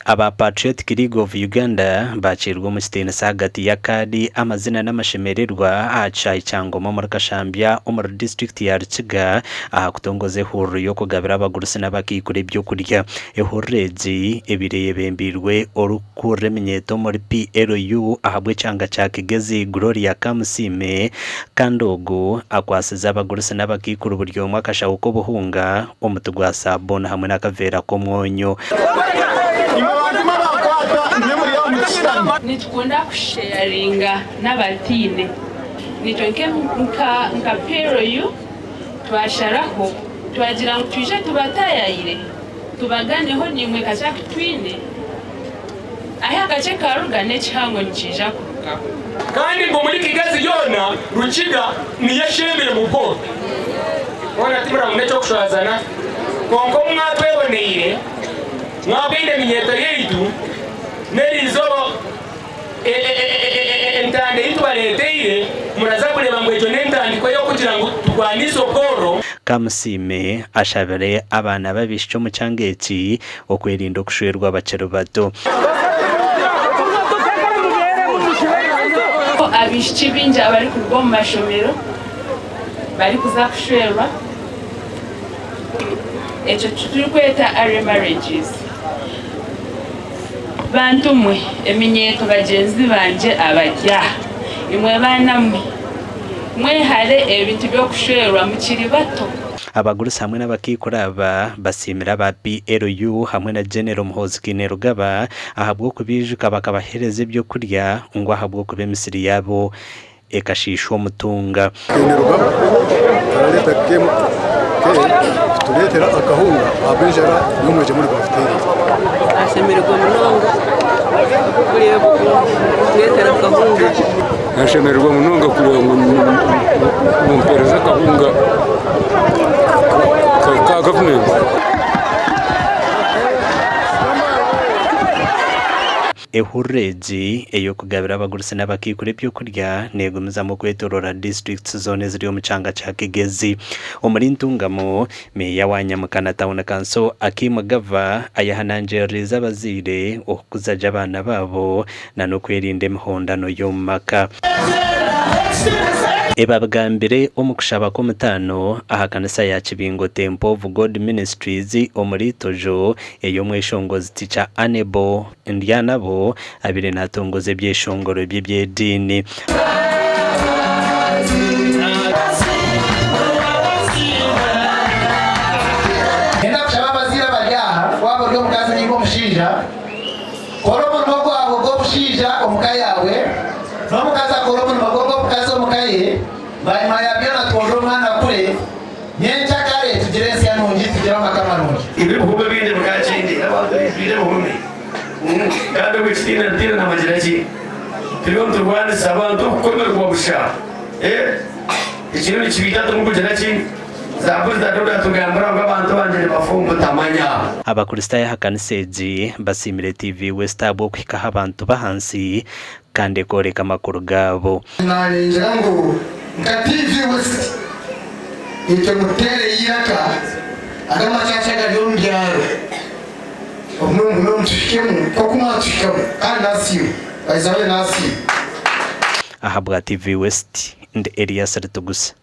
aba Patriotic League of Uganda bacirwa mu kitene hagati ya kadi amazina n'amashemererwa aca icyangoma muri Kashambya umur district ya Rukiga kutongoze huru yo kugabira abagurusi n'abakikure byo kurya ehurezi ebireye bembirwe orukure minyeto muri PLU ahabwe cyanga cya Kigezi Gloria Kamusime kandogo akwasiza abagurusi n'abakikure uburyo mwakasha uko buhunga umutugwa sabona hamwe n'akavera ko mwonyo nitukunda kusharinga n'abatine nitonke nka PLU twasharaho twagira ngo tuje tubatayayire tubaganeho nimwe kacha twine aya gace karugane cyango nkija kuruka kandi ngo muri Kigezi yona Rukiga niye shemere mu bwo ona timura mu cyo kushazana kongo mwatweboneye mwabinde minyeto yetu nerizobo entande itwaleteye muraza kureba ngo ejo nendandiko yo kugira ngo turwanise okoro. Kamusime ashabere abana babishyo mu cyangeti okwirinda kushwerwa abakero bato abishyi binja bari kurwo mu mashomero bari kuza kushwerwa ejo turi kweta are marriages bantumwe eminyeto bagenzi banje abajya imwe banamwe mwehare ebintu byo kushwerwa mukiri bato. Abagurusi hamwe n'abakikuraba basimira ba PLU hamwe na General Muhozikine Rugaba ahabwo kubijuka bakabahereza ibyo kurya ngo ahabwo kube misiri yabo ekashishwa mutunga Rugaba taraleta kemu tuletera akahunga abejara n'umuje muri bafiteri ashemererwa munonga kureba tuletera akahunga ashemererwa munonga kureba mu mpereza akahunga ka government ehurezi eyo kugabira abagurusi n'abakikure byo kurya negumiza mu kwetorora districts zone ziri mu cyanga cya Kigezi umuri ntungamo meya wa Nyamukana Town Council akimugava ayahananjeriza abazire okuzaja abana babo na no kwirinde imihondano y'umaka ebabwambire omukushaba ko mutano aha kanisa ya Kibingo Temple of God Ministries omuri Tojo eyo mweshongozi tica Anebo Indianabo abire natongoze byeshongoro by'edini enda kushaba bazira bajyaha wabo ryo mukazi niko mushinja koromo noko abo go mushinja omukaye yawe no mukaza koromo noko mukazo mukaye bari mayabya twondo mwana kure nyencha kare tujirensi ya nonji tugira makama nonji Ibi bube binde mukachindi abantu bide bumwe kandi witina ndira na majiraji turiho turwanisa abantu kukomera kwa busha ikintu kibita tumukujiraji zabuza doda tugambira ngo abantu banje bafumbu tamanya abakristaya hakaniseji basimire TV Westabo kwikaha abantu bahansi kandi koreka amakuru gabo narenga ngo nka TV West icyo mutere yiraka agama cyacaga ryo mbyaro umuntu n'umushikemu ko kumwatushikamo kandi nasiyo bazawe nasiyo ahabwa TV West and Elias Ritugusa.